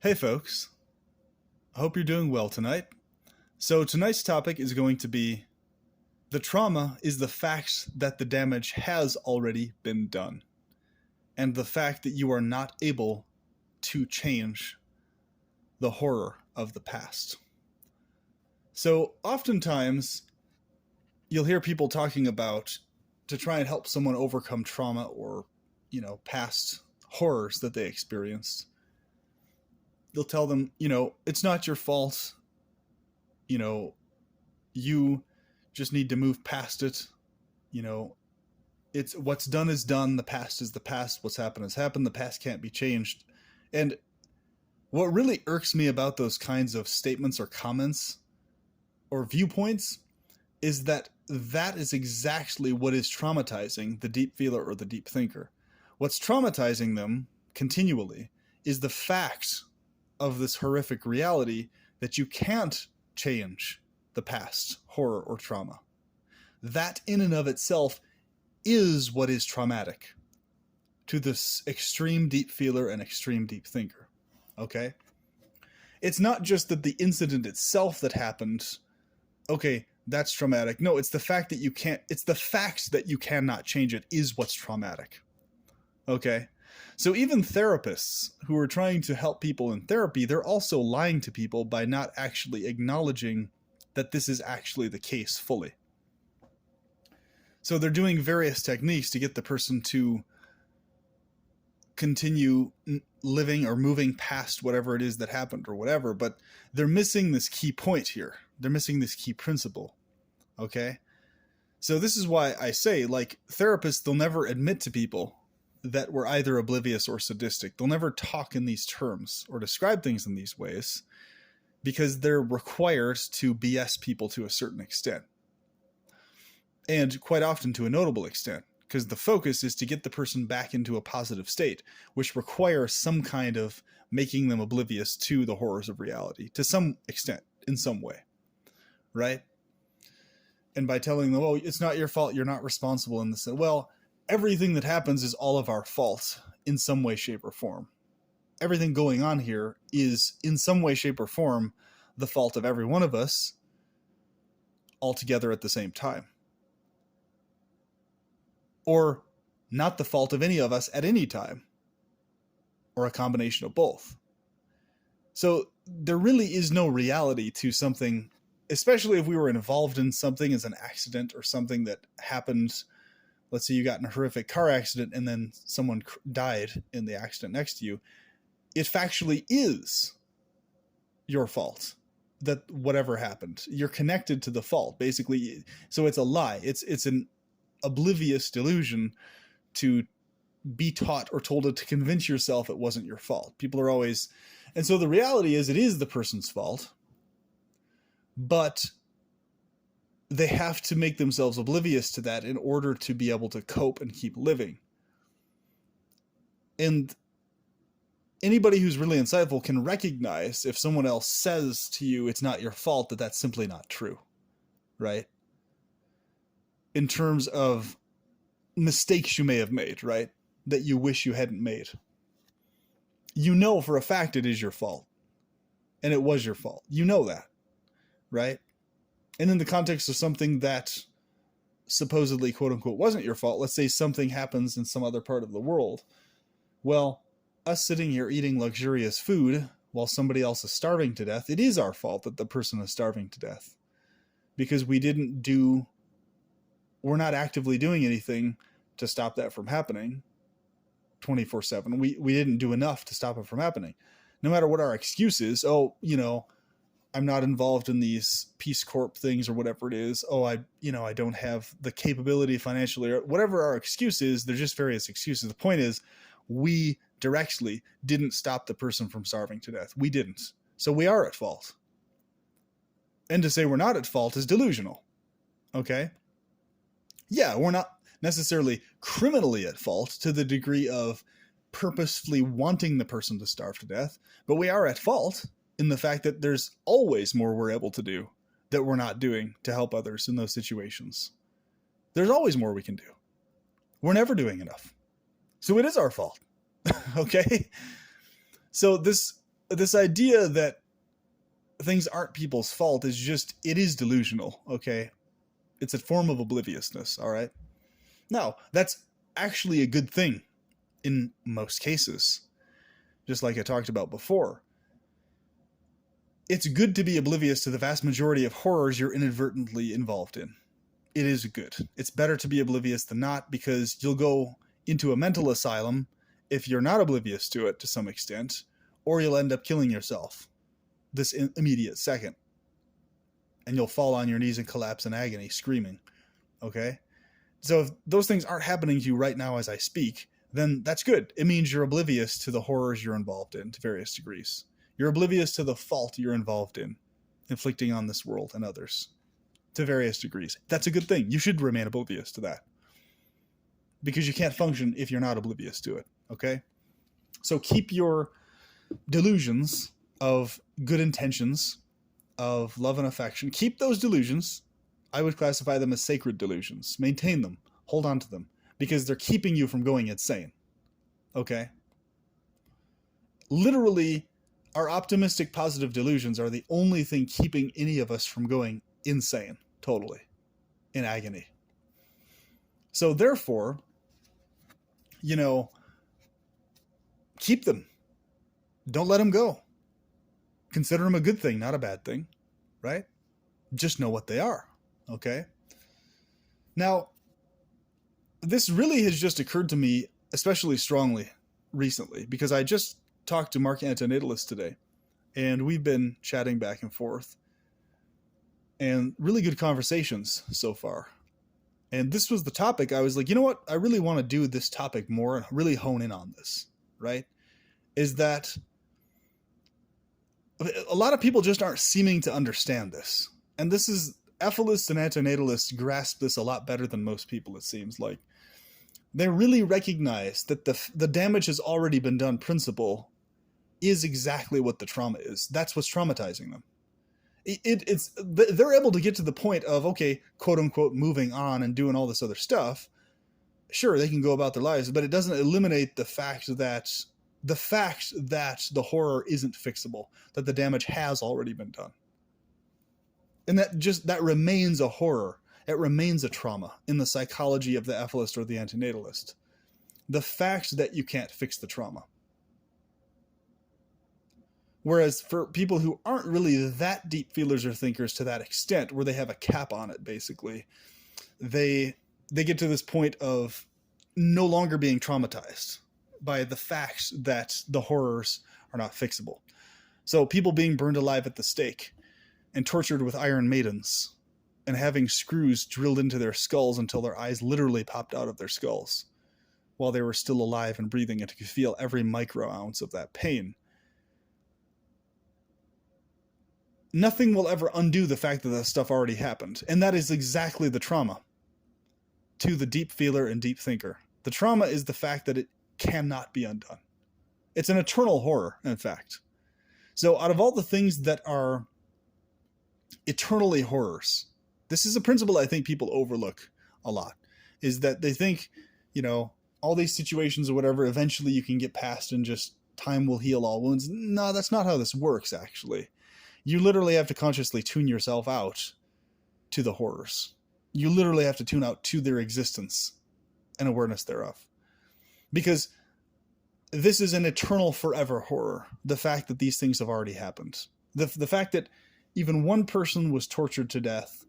Hey folks, I hope you're doing well tonight. So, tonight's topic is going to be the trauma is the fact that the damage has already been done, and the fact that you are not able to change the horror of the past. So, oftentimes, you'll hear people talking about to try and help someone overcome trauma or, past horrors that they experienced. They'll tell them, it's not your fault. You know, you just need to move past it. You know, it's what's done is done. The past is the past. What's happened has happened. The past can't be changed. And what really irks me about those kinds of statements or comments or viewpoints is that that is exactly what is traumatizing the deep feeler or the deep thinker. What's traumatizing them continually is the fact of this horrific reality that you can't change the past horror or trauma. That in and of itself is what is traumatic to this extreme deep feeler and extreme deep thinker. Okay? It's not just that the incident itself that happened, okay, that's traumatic. No, it's the fact that it's the fact that you cannot change it is what's traumatic. Okay? So even therapists who are trying to help people in therapy, they're also lying to people by not actually acknowledging that this is actually the case fully. So they're doing various techniques to get the person to continue living or moving past whatever it is that happened or whatever, but they're missing this key point here. They're missing this key principle. Okay? So this is why I say, like, therapists, they'll never admit to people that we're either oblivious or sadistic. They'll never talk in these terms or describe things in these ways because they're required to BS people to a certain extent. And quite often to a notable extent, because the focus is to get the person back into a positive state, which requires some kind of making them oblivious to the horrors of reality, to some extent, in some way, right? And by telling them, oh, it's not your fault, you're not responsible in this, well, everything that happens is all of our fault in some way, shape, or form. Everything going on here is in some way, shape, or form the fault of every one of us all together at the same time. Or not the fault of any of us at any time, or a combination of both. So there really is no reality to something, especially if we were involved in something as an accident or something that happened. Let's say you got in a horrific car accident and then someone died in the accident next to you. It factually is your fault that whatever happened. You're connected to the fault, basically. So it's a lie. It's an oblivious delusion to be taught or told to convince yourself it wasn't your fault. People are always, and so the reality is it is the person's fault, but they have to make themselves oblivious to that in order to be able to cope and keep living. And anybody who's really insightful can recognize if someone else says to you it's not your fault, that that's simply not true, right? In terms of mistakes you may have made, right? That you wish you hadn't made. You know for a fact it is your fault. And it was your fault. You know that, right? And in the context of something that supposedly, quote unquote, wasn't your fault, let's say something happens in some other part of the world. Well, us sitting here eating luxurious food while somebody else is starving to death, it is our fault that the person is starving to death. Because we're not actively doing anything to stop that from happening 24/7. We didn't do enough to stop it from happening. No matter what our excuse is, I'm not involved in these Peace Corp things or whatever it is. I don't have the capability financially, or whatever our excuse is. There's just various excuses. The point is, we directly didn't stop the person from starving to death. We didn't. So we are at fault. And to say we're not at fault is delusional. Okay? Yeah, we're not necessarily criminally at fault to the degree of purposefully wanting the person to starve to death, but we are at fault in the fact that there's always more we're able to do that we're not doing to help others in those situations. There's always more we can do. We're never doing enough. So it is our fault. Okay? So this this idea that things aren't people's fault is just, it is delusional, okay? It's a form of obliviousness, all right? Now, that's actually a good thing in most cases, just like I talked about before. It's good to be oblivious to the vast majority of horrors you're inadvertently involved in. It is good. It's better to be oblivious than not, because you'll go into a mental asylum if you're not oblivious to it to some extent, or you'll end up killing yourself this immediate second. And you'll fall on your knees and collapse in agony, screaming. Okay? So if those things aren't happening to you right now as I speak, then that's good. It means you're oblivious to the horrors you're involved in to various degrees. You're oblivious to the fault you're involved in, inflicting on this world and others to various degrees. That's a good thing. You should remain oblivious to that, because you can't function if you're not oblivious to it. Okay? So keep your delusions of good intentions, of love and affection. Keep those delusions. I would classify them as sacred delusions. Maintain them. Hold on to them, because they're keeping you from going insane. Okay? Literally, our optimistic, positive delusions are the only thing keeping any of us from going insane, totally, in agony. So therefore, keep them. Don't let them go. Consider them a good thing, not a bad thing, right? Just know what they are, okay? Now, this really has just occurred to me especially strongly recently, because I just talked to Mark Antonatalist today, and we've been chatting back and forth, and really good conversations so far. And this was the topic. I was like, you know what? I really want to do this topic more and really hone in on this, right? Is that a lot of people just aren't seeming to understand this. And this is, Ephilists and Antonatalists grasp this a lot better than most people, it seems like. They really recognize that the damage has already been done principle is exactly what the trauma is. That's what's traumatizing them. They're able to get to the point of, okay, quote unquote, moving on and doing all this other stuff. Sure, they can go about their lives, but it doesn't eliminate the fact that the horror isn't fixable, that the damage has already been done. And that remains a horror. It remains a trauma in the psychology of the Ephilist or the Antinatalist. The fact that you can't fix the trauma. Whereas for people who aren't really that deep feelers or thinkers to that extent, where they have a cap on it, basically, they get to this point of no longer being traumatized by the fact that the horrors are not fixable. So people being burned alive at the stake and tortured with iron maidens and having screws drilled into their skulls until their eyes literally popped out of their skulls while they were still alive and breathing, and could feel every micro ounce of that pain. Nothing will ever undo the fact that that stuff already happened. And that is exactly the trauma to the deep feeler and deep thinker. The trauma is the fact that it cannot be undone. It's an eternal horror, in fact. So out of all the things that are eternally horrors, this is a principle I think people overlook a lot, is that they think, all these situations or whatever, eventually you can get past and just time will heal all wounds. No, that's not how this works, actually. You literally have to consciously tune yourself out to the horrors. You literally have to tune out to their existence and awareness thereof. Because this is an eternal, forever horror. The fact that these things have already happened. The fact that even one person was tortured to death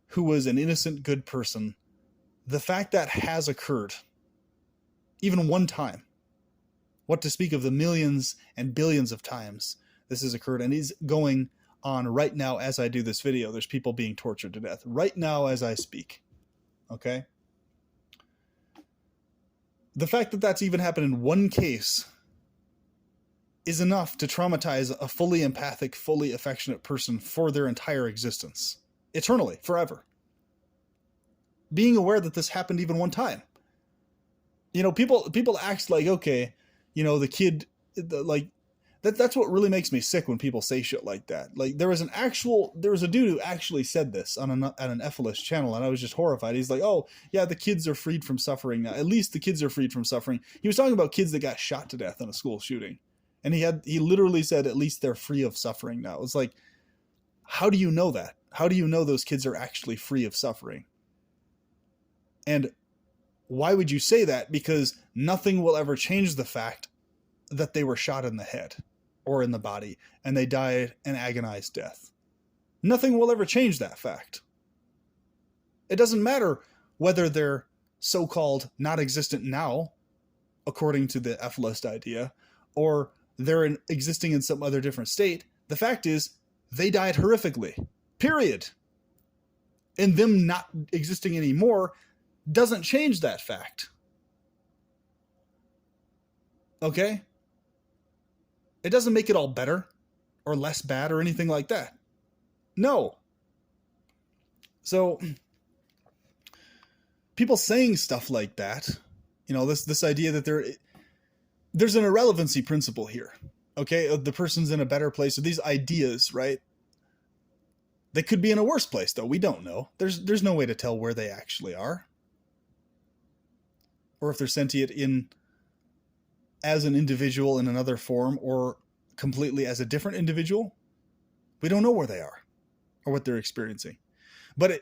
who was an innocent, good person. The fact that has occurred even one time. What to speak of the millions and billions of times this has occurred, and is going on right now as I do this video. There's people being tortured to death right now as I speak. Okay? The fact that that's even happened in one case is enough to traumatize a fully empathic, fully affectionate person for their entire existence. Eternally, forever. Being aware that this happened even one time. People act like, okay, the kid, that's what really makes me sick when people say shit like that. Like, there was a dude who actually said this on an Ephilist channel, and I was just horrified. He's like, oh, yeah, the kids are freed from suffering now. At least the kids are freed from suffering. He was talking about kids that got shot to death in a school shooting. And he literally said, at least they're free of suffering now. It's like, how do you know that? How do you know those kids are actually free of suffering? And why would you say that? Because nothing will ever change the fact that they were shot in the head or in the body and they died an agonized death. Nothing will ever change that fact. It doesn't matter whether they're so-called not existent now, according to the F-list idea, or they're existing in some other different state. The fact is, they died horrifically. Period. And them not existing anymore doesn't change that fact. Okay? It doesn't make it all better or less bad or anything like that. No. So, people saying stuff like that, this idea that there's an irrelevancy principle here. Okay? The person's in a better place. So these ideas, right? They could be in a worse place, though. We don't know. There's no way to tell where they actually are. Or if they're sentient as an individual in another form or completely as a different individual. We don't know where they are or what they're experiencing. But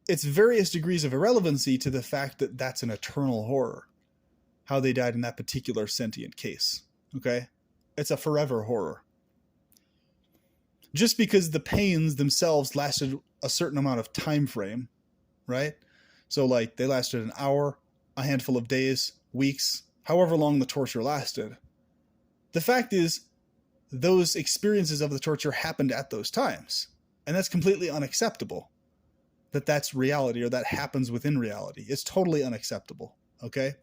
it's various degrees of irrelevancy to the fact that that's an eternal horror. How they died in that particular sentient case. Okay? It's a forever horror. Just because the pains themselves lasted a certain amount of time frame, right? So like they lasted an hour, a handful of days, weeks, however long the torture lasted. The fact is, those experiences of the torture happened at those times. And that's completely unacceptable. That's reality or that happens within reality. It's totally unacceptable. Okay?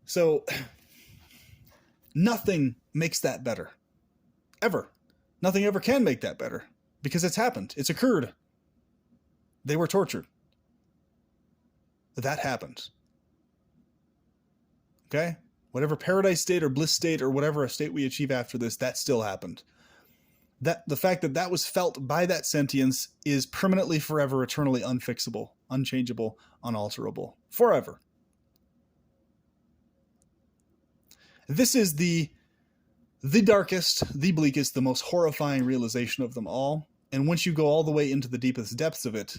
So, nothing makes that better. Ever. Nothing ever can make that better. Because it's happened. It's occurred. They were tortured. That happened. Okay? Whatever paradise state or bliss state or whatever a state we achieve after this, that still happened. That the fact that was felt by that sentience is permanently, forever, eternally unfixable, unchangeable, unalterable. Forever. This is the darkest, the bleakest, the most horrifying realization of them all. And once you go all the way into the deepest depths of it,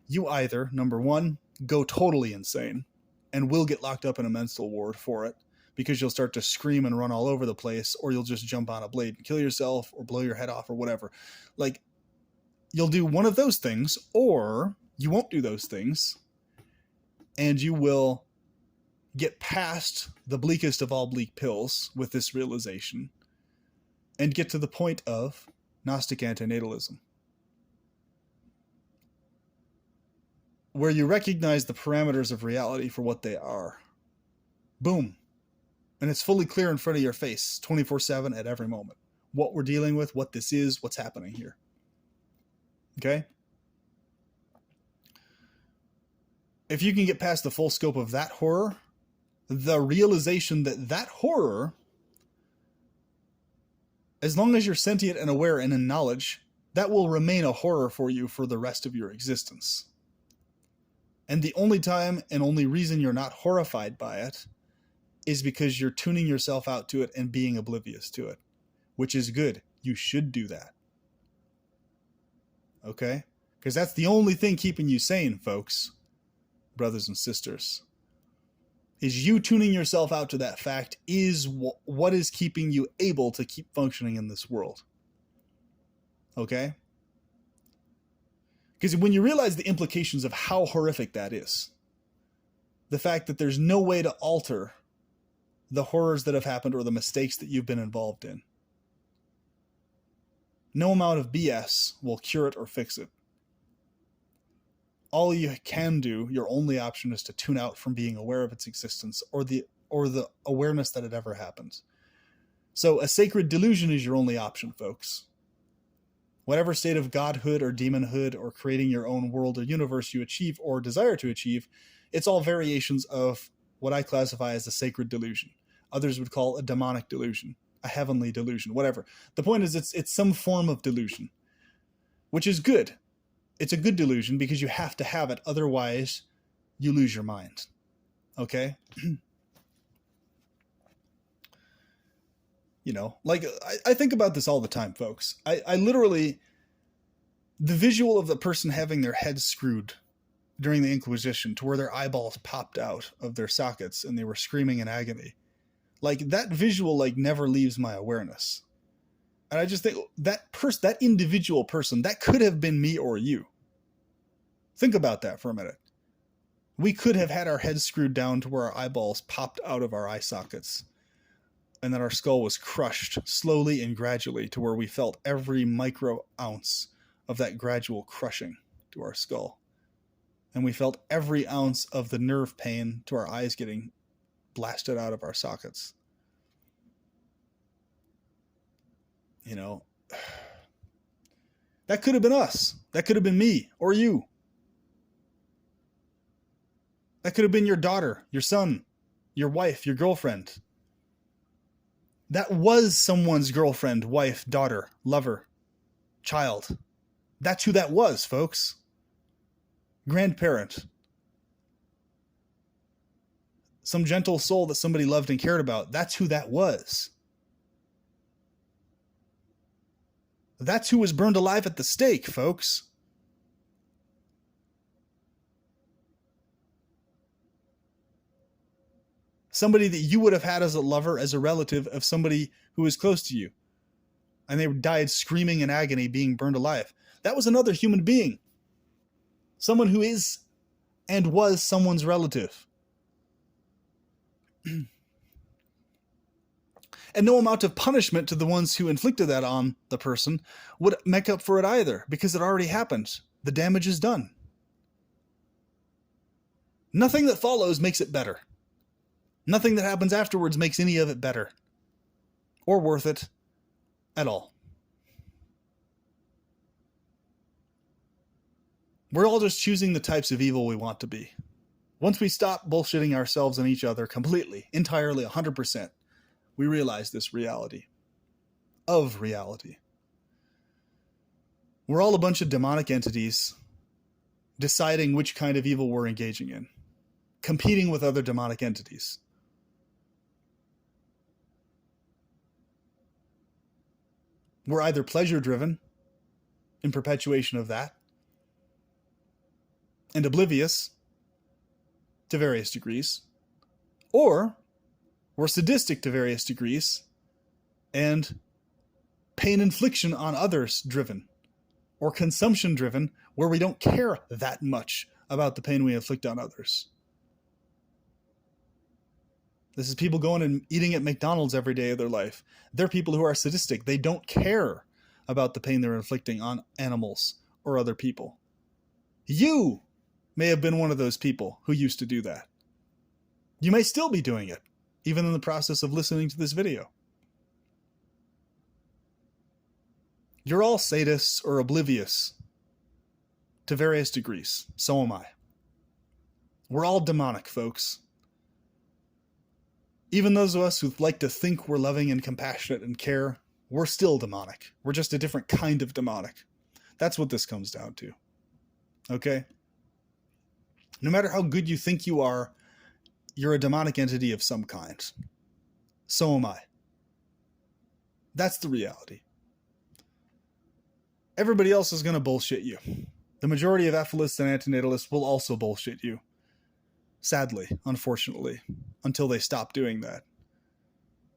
you either, number one, go totally insane and will get locked up in a mental ward for it because you'll start to scream and run all over the place, or you'll just jump on a blade and kill yourself or blow your head off or whatever. Like, you'll do one of those things, or you won't do those things, and you will get past the bleakest of all bleak pills with this realization and get to the point of Gnostic antinatalism, where you recognize the parameters of reality for what they are. Boom. And it's fully clear in front of your face, 24/7 at every moment. What we're dealing with, what this is, what's happening here. Okay? If you can get past the full scope of that horror, the realization that horror, as long as you're sentient and aware and in knowledge, that will remain a horror for you for the rest of your existence. And the only time and only reason you're not horrified by it is because you're tuning yourself out to it and being oblivious to it, which is good. You should do that. Okay? Because that's the only thing keeping you sane, folks, brothers and sisters. Is you tuning yourself out to that fact is what is keeping you able to keep functioning in this world. Okay? Because when you realize the implications of how horrific that is, the fact that there's no way to alter the horrors that have happened or the mistakes that you've been involved in, no amount of BS will cure it or fix it. All you can do, your only option, is to tune out from being aware of its existence or the awareness that it ever happened. So a sacred delusion is your only option, folks. Whatever state of godhood or demonhood or creating your own world or universe you achieve or desire to achieve, it's all variations of what I classify as a sacred delusion. Others would call a demonic delusion, a heavenly delusion, whatever. The point is it's some form of delusion, which is good. It's a good delusion because you have to have it. Otherwise, you lose your mind. Okay? Like I think about this all the time, folks. I literally, the visual of the person having their head screwed during the Inquisition to where their eyeballs popped out of their sockets and they were screaming in agony. Like that visual, like never leaves my awareness. And I just think that individual person, that could have been me or you. Think about that for a minute. We could have had our heads screwed down to where our eyeballs popped out of our eye sockets, and that our skull was crushed slowly and gradually to where we felt every micro ounce of that gradual crushing to our skull. And we felt every ounce of the nerve pain to our eyes getting blasted out of our sockets. That could have been us. That could have been me or you. That could have been your daughter, your son, your wife, your girlfriend. That was someone's girlfriend, wife, daughter, lover, child. That's who that was, folks. Grandparent. Some gentle soul that somebody loved and cared about. That's who that was. That's who was burned alive at the stake, folks. Somebody that you would have had as a lover, as a relative of somebody who was close to you. And they died screaming in agony, being burned alive. That was another human being. Someone who is and was someone's relative. And no amount of punishment to the ones who inflicted that on the person would make up for it either, because it already happened. The damage is done. Nothing that follows makes it better. Nothing that happens afterwards makes any of it better. Or worth it at all. We're all just choosing the types of evil we want to be. Once we stop bullshitting ourselves and each other completely, entirely, 100%, we realize this reality. Of reality. We're all a bunch of demonic entities deciding which kind of evil we're engaging in. Competing with other demonic entities. We're either pleasure-driven, in perpetuation of that, and oblivious, to various degrees, or we're sadistic to various degrees, and pain infliction on others driven, or consumption driven, where we don't care that much about the pain we inflict on others. This is people going and eating at McDonald's every day of their life. They're people who are sadistic. They don't care about the pain they're inflicting on animals or other people. You may have been one of those people who used to do that. You may still be doing it, even in the process of listening to this video. You're all sadists or oblivious to various degrees. So am I. We're all demonic, folks. Even those of us who like to think we're loving and compassionate and care, we're still demonic. We're just a different kind of demonic. That's what this comes down to. Okay? No matter how good you think you are, you're a demonic entity of some kind. So am I. That's the reality. Everybody else is going to bullshit you. The majority of aphilists and antinatalists will also bullshit you. Sadly, unfortunately, until they stop doing that.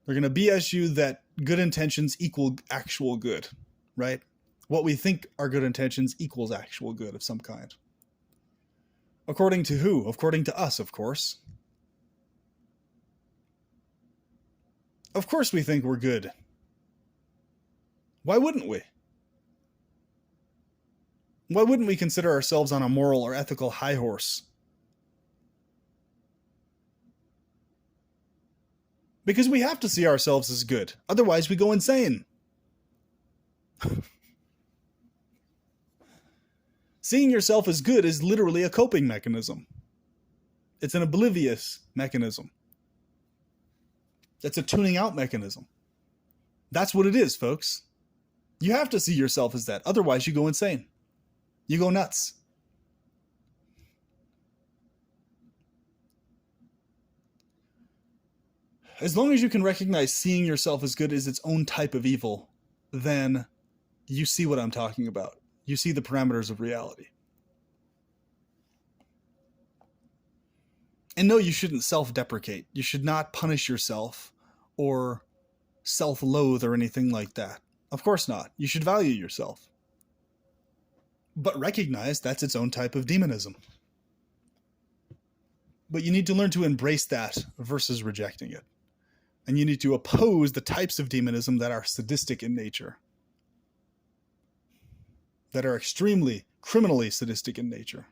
They're going to BS you that good intentions equal actual good, right? What we think are good intentions equals actual good of some kind. According to who? According to us, of course. Of course we think we're good. Why wouldn't we? Why wouldn't we consider ourselves on a moral or ethical high horse? Because we have to see ourselves as good. Otherwise, we go insane. Seeing yourself as good is literally a coping mechanism. It's an oblivious mechanism. It's a tuning out mechanism. That's what it is, folks. You have to see yourself as that. Otherwise, you go insane. You go nuts. As long as you can recognize seeing yourself as good as its own type of evil, then you see what I'm talking about. You see the parameters of reality. And no, you shouldn't self-deprecate. You should not punish yourself or self-loathe or anything like that. Of course not. You should value yourself. But recognize that's its own type of demonism. But you need to learn to embrace that versus rejecting it. And you need to oppose the types of demonism that are sadistic in nature, that are extremely criminally sadistic in nature.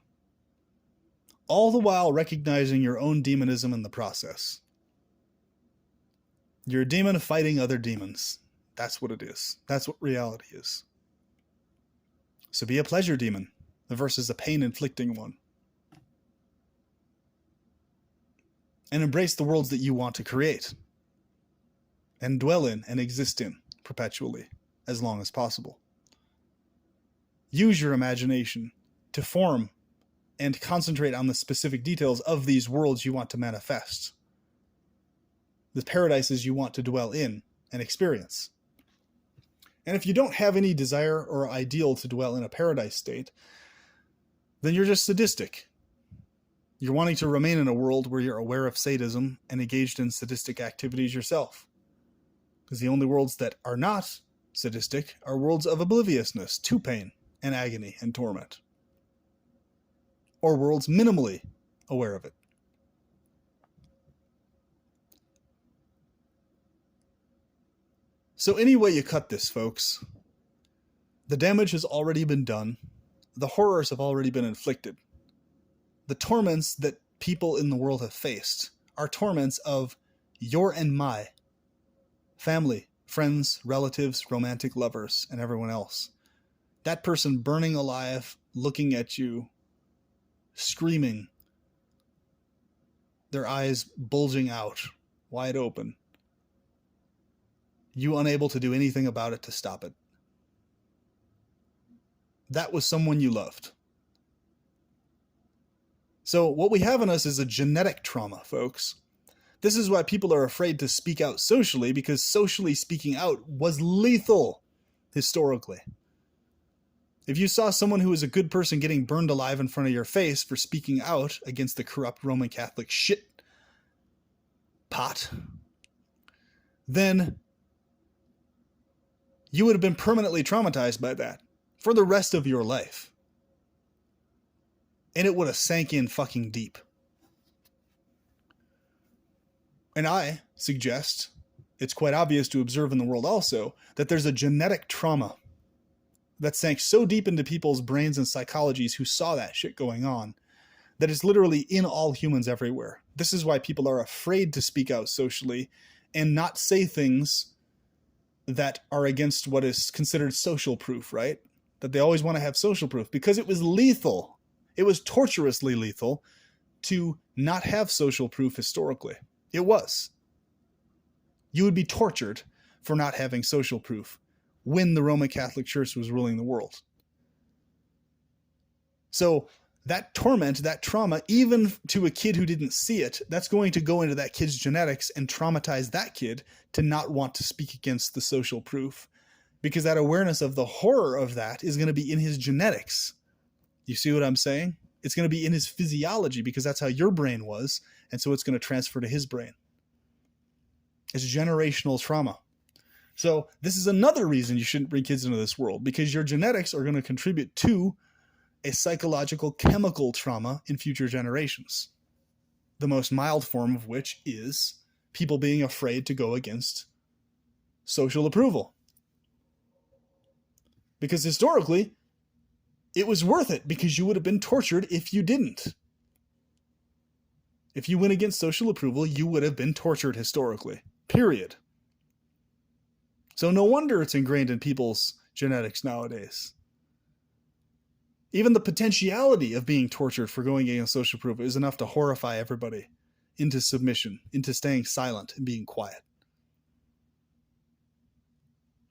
All the while recognizing your own demonism in the process. You're a demon fighting other demons. That's what it is. That's what reality is. So be a pleasure demon versus a pain-inflicting one. And embrace the worlds that you want to create. And dwell in and exist in perpetually, as long as possible. Use your imagination to form and concentrate on the specific details of these worlds you want to manifest. The paradises you want to dwell in and experience. And if you don't have any desire or ideal to dwell in a paradise state, then you're just sadistic. You're wanting to remain in a world where you're aware of sadism and engaged in sadistic activities yourself. Because the only worlds that are not sadistic are worlds of obliviousness to pain and agony and torment. Or worlds minimally aware of it. So any way you cut this, folks, the damage has already been done. The horrors have already been inflicted. The torments that people in the world have faced are torments of your and my family, friends, relatives, romantic lovers, and everyone else. That person burning alive, looking at you, screaming, their eyes bulging out, wide open. You unable to do anything about it to stop it. That was someone you loved. So what we have in us is a genetic trauma, folks. This is why people are afraid to speak out socially, because socially speaking out was lethal historically. If you saw someone who was a good person getting burned alive in front of your face for speaking out against the corrupt Roman Catholic shit pot, then you would have been permanently traumatized by that for the rest of your life. And it would have sank in fucking deep. And I suggest, it's quite obvious to observe in the world also, that there's a genetic trauma that sank so deep into people's brains and psychologies who saw that shit going on, that it's literally in all humans everywhere. This is why people are afraid to speak out socially and not say things that are against what is considered social proof, right? That they always want to have social proof, because it was lethal. It was torturously lethal to not have social proof historically. It was. You would be tortured for not having social proof when the Roman Catholic Church was ruling the world. So that torment, that trauma, even to a kid who didn't see it, that's going to go into that kid's genetics and traumatize that kid to not want to speak against the social proof, because that awareness of the horror of that is going to be in his genetics. You see what I'm saying? It's going to be in his physiology, because that's how your brain was, and so it's going to transfer to his brain. It's generational trauma. So this is another reason you shouldn't bring kids into this world, because your genetics are going to contribute to a psychological chemical trauma in future generations. The most mild form of which is people being afraid to go against social approval. Because historically, it was worth it, because you would have been tortured if you didn't. If you went against social approval, you would have been tortured historically. Period. So no wonder it's ingrained in people's genetics nowadays. Even the potentiality of being tortured for going against social approval is enough to horrify everybody into submission, into staying silent and being quiet.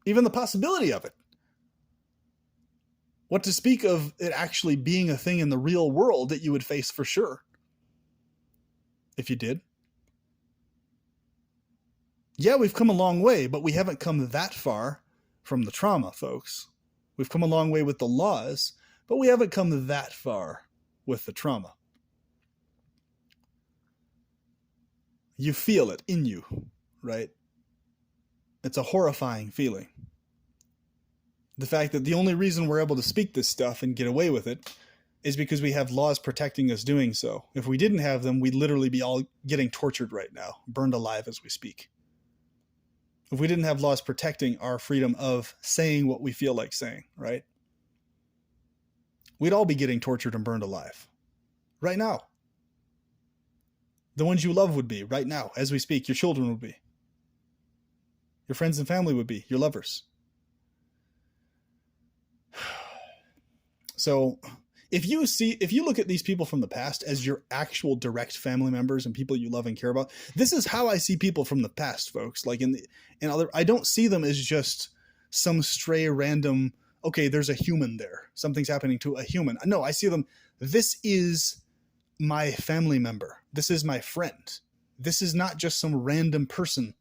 Even the possibility of it. What to speak of it actually being a thing in the real world that you would face for sure, if you did. Yeah, we've come a long way, but we haven't come that far from the trauma, folks. We've come a long way with the laws, but we haven't come that far with the trauma. You feel it in you, right? It's a horrifying feeling. The fact that the only reason we're able to speak this stuff and get away with it is because we have laws protecting us doing so. If we didn't have them, we'd literally be all getting tortured right now, burned alive as we speak. If we didn't have laws protecting our freedom of saying what we feel like saying, right? We'd all be getting tortured and burned alive right now. The ones you love would be right now as we speak. Your children would be. Your friends and family would be. Your lovers. So if you look at these people from the past as your actual direct family members and people you love and care about, this is how I see people from the past, folks. Like I don't see them as just some stray random, okay, there's a human there. Something's happening to a human. No, I see them. This is my family member. This is my friend. This is not just some random person.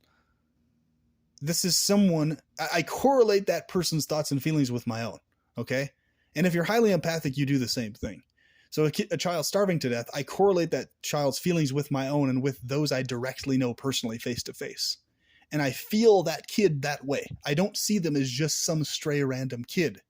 This is someone, I correlate that person's thoughts and feelings with my own. Okay. And if you're highly empathic, you do the same thing. So a child starving to death, I correlate that child's feelings with my own and with those I directly know personally face to face. And I feel that kid that way. I don't see them as just some stray random kid.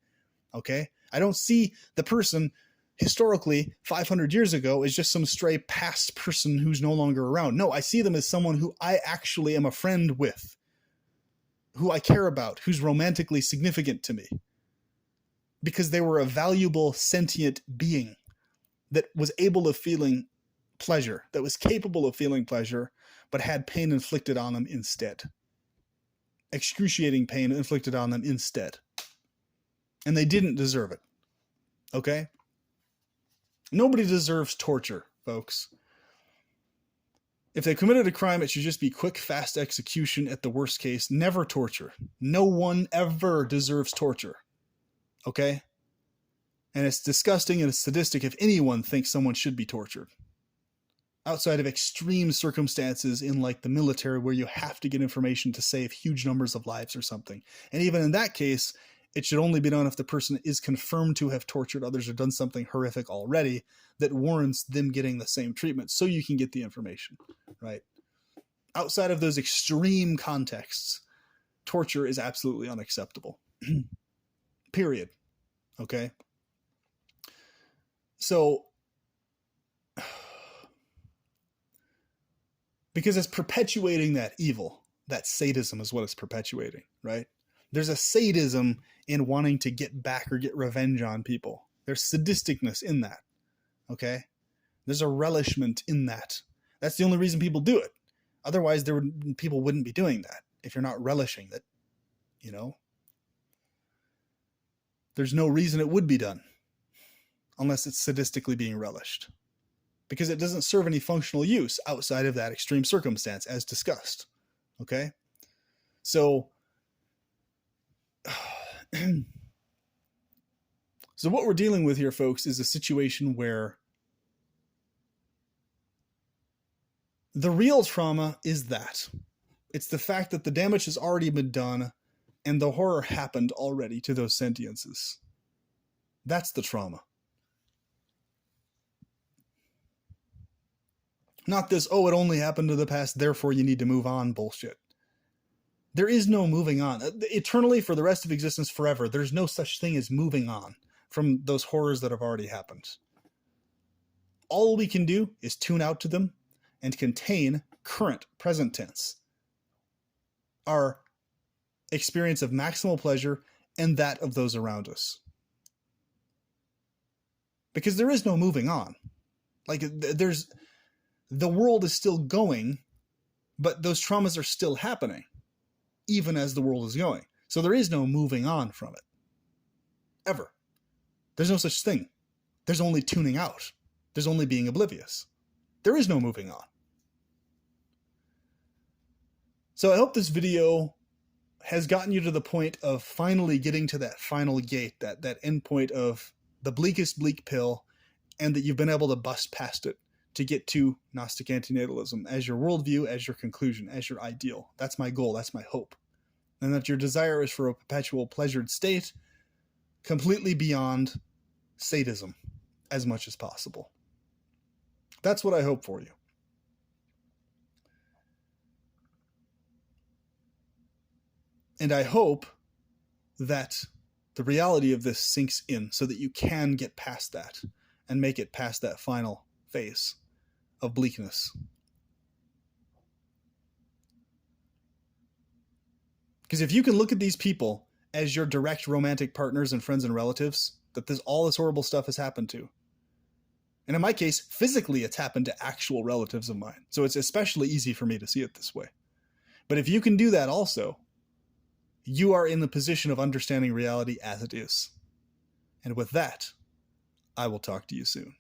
Okay? I don't see the person historically 500 years ago as just some stray past person who's no longer around. No, I see them as someone who I actually am a friend with, who I care about, who's romantically significant to me. Because they were a valuable sentient being that was able of feeling pleasure, that was capable of feeling pleasure, but had pain inflicted on them instead. Excruciating pain inflicted on them instead. And they didn't deserve it. Okay? Nobody deserves torture, folks. If they committed a crime, it should just be quick, fast execution at the worst case. Never torture. No one ever deserves torture. Okay? And it's disgusting and it's sadistic if anyone thinks someone should be tortured. Outside of extreme circumstances in like the military where you have to get information to save huge numbers of lives or something. And even in that case, it should only be done if the person is confirmed to have tortured others or done something horrific already that warrants them getting the same treatment so you can get the information, right? Outside of those extreme contexts, torture is absolutely unacceptable. Period. Okay? So, because it's perpetuating that evil, that sadism is what it's perpetuating, right? There's a sadism in wanting to get back or get revenge on people. There's sadisticness in that, okay? There's a relishment in that. That's the only reason people do it. Otherwise, people wouldn't be doing that if you're not relishing it, you know? There's no reason it would be done unless it's sadistically being relished, because it doesn't serve any functional use outside of that extreme circumstance as discussed. Okay? So what we're dealing with here, folks, is a situation where the real trauma is that. It's the fact that the damage has already been done and the horror happened already to those sentiences. That's the trauma. Not this, oh, it only happened to the past, therefore you need to move on bullshit. There is no moving on. Eternally, for the rest of existence, forever, there's no such thing as moving on from those horrors that have already happened. All we can do is tune out to them and contain current, present tense, our experience of maximal pleasure and that of those around us. Because there is no moving on. Like, the world is still going, but those traumas are still happening, even as the world is going. So there is no moving on from it. Ever. There's no such thing. There's only tuning out. There's only being oblivious. There is no moving on. So I hope this video has gotten you to the point of finally getting to that final gate, that end point of the bleakest bleak pill, and that you've been able to bust past it to get to Gnostic antinatalism as your worldview, as your conclusion, as your ideal. That's my goal. That's my hope. And that your desire is for a perpetual pleasured state completely beyond sadism as much as possible. That's what I hope for you. And I hope that the reality of this sinks in so that you can get past that and make it past that final phase of bleakness. Because if you can look at these people as your direct romantic partners and friends and relatives that all this horrible stuff has happened to, and in my case, physically it's happened to actual relatives of mine, so it's especially easy for me to see it this way. But if you can do that also, you are in the position of understanding reality as it is. And with that, I will talk to you soon.